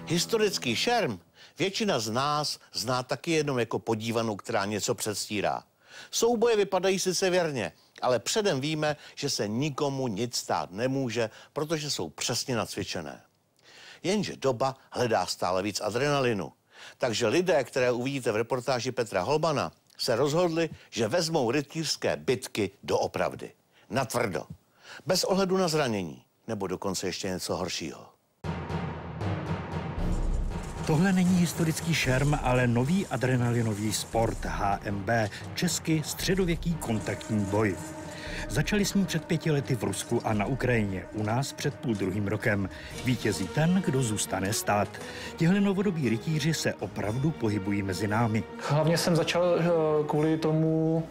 Historický šerm většina z nás zná taky jenom jako podívanou, která něco předstírá. Souboje vypadají sice věrně, ale předem víme, že se nikomu nic stát nemůže, protože jsou přesně nacvičené. Jenže doba hledá stále víc adrenalinu. Takže lidé, které uvidíte v reportáži Petra Holmana, se rozhodli, že vezmou rytířské bitky doopravdy. Natvrdo. Bez ohledu na zranění. Nebo dokonce ještě něco horšího. Tohle není historický šerm, ale nový adrenalinový sport HMB, česky středověký kontaktní boj. Začali s ním před 5 lety v Rusku a na Ukrajině, u nás před 1,5 rokem. Vítězí ten, kdo zůstane stát. Tihle novodobí rytíři se opravdu pohybují mezi námi. Hlavně jsem začal kvůli tomu,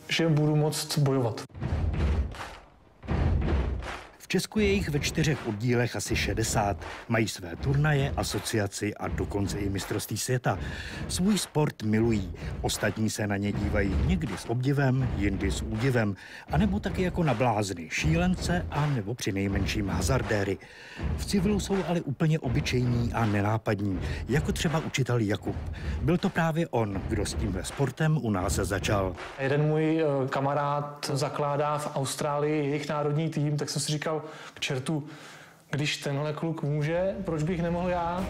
že budu moct bojovat. V Česku je jich ve 4 oddílech asi 60. Mají své turnaje, asociaci a dokonce i mistrovství světa. Svůj sport milují. Ostatní se na ně dívají někdy s obdivem, jindy s údivem, anebo taky jako na blázny, šílence a nebo přinejmenším hazardéry. V civilu jsou ale úplně obyčejní a nenápadní, jako třeba učitel Jakub. Byl to právě on, kdo s tímhle sportem u nás začal. Jeden můj kamarád zakládá v Austrálii jejich národní tým, tak jsem si říkal, k čertu, když tenhle kluk může, proč bych nemohl já?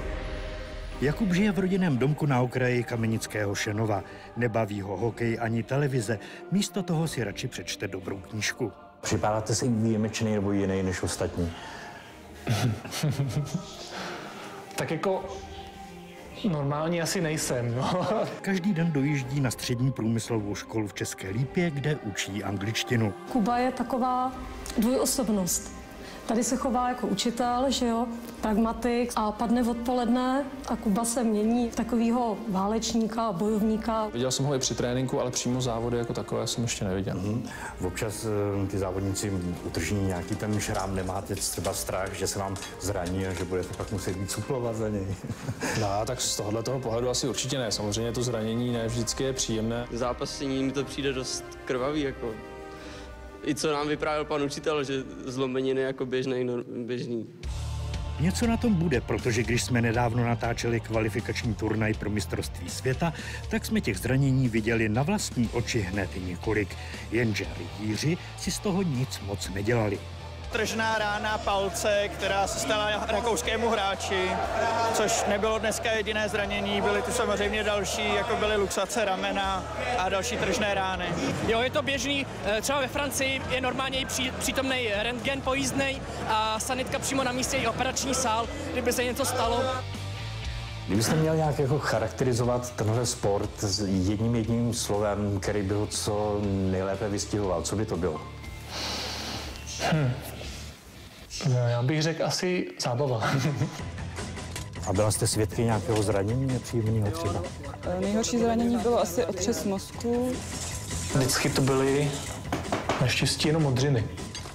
Jakub žije v rodinném domku na okraji Kamenického Šenova. Nebaví ho hokej ani televize. Místo toho si radši přečte dobrou knížku. Připadáte si výjimečný nebo jiný než ostatní? Tak jako normální asi nejsem, no. Každý den dojíždí na střední průmyslovou školu v České Lípě, kde učí angličtinu. Kuba je taková dvojosobnost. Tady se chová jako učitel, že jo, pragmatik a padne odpoledne a Kuba se mění v takového válečníka a bojovníka. Viděl jsem ho i při tréninku, ale přímo závody jako takové jsem ještě neviděl. Občas ty závodníci utrží nějaký ten šrám, nemáte třeba strach, že se vám zraní a že budete pak muset být suplovat za něj? No, tak z tohoto pohledu asi určitě ne. Samozřejmě to zranění ne vždycky je příjemné. Zápasení mi to přijde dost krvavý, jako. I co nám vyprávěl pan učitel, že zlomeniny jako běžný. Něco na tom bude, protože když jsme nedávno natáčeli kvalifikační turnaj pro mistrovství světa, tak jsme těch zranění viděli na vlastní oči hned několik. Jenže rytíři si z toho nic moc nedělali. Tržná rána palce, která se stala rakouskému hráči, což nebylo dneska jediné zranění, byly tu samozřejmě další, jako byly luxace ramena a další tržné rány. Jo, je to běžný, třeba ve Francii je normálně přítomný rentgen pojízdnej a sanitka přímo na místě i operační sál, kdyby se něco stalo. Kdybyste měl nějak jako charakterizovat tenhle sport s jedním slovem, který by ho co nejlépe vystihoval, co by to bylo? Já bych řekl asi zábava. A byla jste svědky nějakého zranění nepříjemného třeba? Nejhorší zranění bylo asi otřes mozku. Vždycky to byly naštěstí jenom modřiny.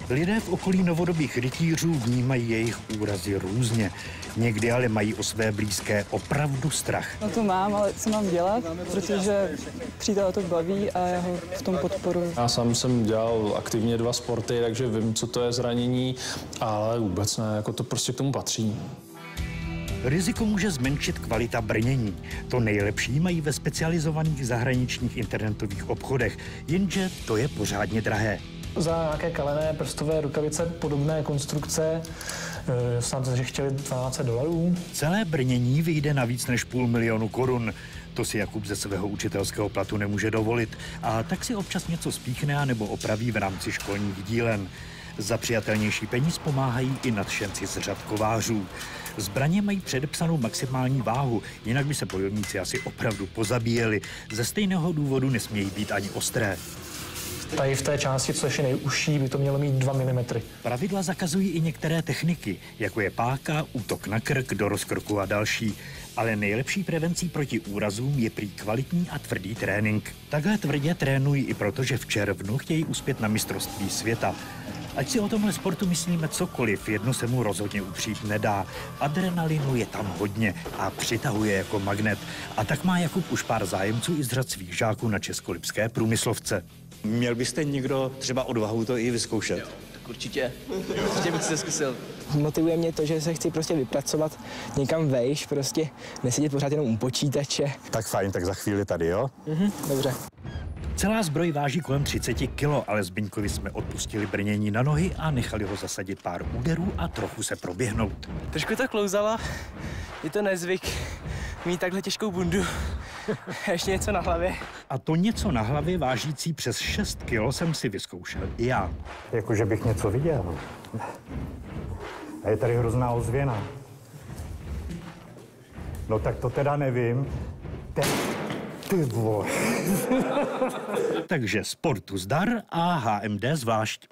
Lidé v okolí novodobých rytířů vnímají jejich úrazy různě. Někdy ale mají o své blízké opravdu strach. No to mám, ale co mám dělat, protože přítel to baví a já ho v tom podporuji. Já sám jsem dělal aktivně 2 sporty, takže vím, co to je zranění, ale vůbec ne, jako to prostě k tomu patří. Riziko může zmenšit kvalita brnění. To nejlepší mají ve specializovaných zahraničních internetových obchodech, jenže to je pořádně drahé. Za nějaké kalené prstové rukavice podobné konstrukce snad, že chtěli $12. Celé brnění vyjde na víc než 500 000 korun. To si Jakub ze svého učitelského platu nemůže dovolit a tak si občas něco spíchne nebo opraví v rámci školních dílen. Za přijatelnější peníz pomáhají i nadšenci z řad kovářů. Zbraně mají předepsanou maximální váhu, jinak by se bojovníci asi opravdu pozabíjeli. Ze stejného důvodu nesmějí být ani ostré. Tady v té části, co je nejužší, by to mělo mít 2 mm. Pravidla zakazují i některé techniky, jako je páka, útok na krk, do rozkroku a další. Ale nejlepší prevencí proti úrazům je prý kvalitní a tvrdý trénink. Takhle tvrdě trénují i proto, že v červnu chtějí uspět na mistrovství světa. Ať si o tomhle sportu myslíme cokoliv, jedno se mu rozhodně upřít nedá. Adrenalinu je tam hodně a přitahuje jako magnet. A tak má Jakub už pár zájemců i z řad svých žáků na českolipské průmyslovce. Měl byste někdo třeba odvahu to i vyzkoušet? Tak určitě bych se zkusil. Motivuje mě to, že se chci prostě vypracovat někam vejš, prostě nesedět pořád jenom u počítače. Tak fajn, tak za chvíli tady, jo? Dobře. Celá zbroj váží kolem 30 kilo, ale Zbyňkovi jsme odpustili brnění na nohy a nechali ho zasadit pár úderů a trochu se proběhnout. Trošku to klouzalo, je to nezvyk mít takhle těžkou bundu. Ještě něco na hlavě. A to něco na hlavě vážící přes 6 kilo jsem si vyzkoušel i já. Jakože bych něco viděl. A je tady hrozná ozvěna. No tak to teda nevím. Ty vole. Takže sportu zdar a HMD zvlášť.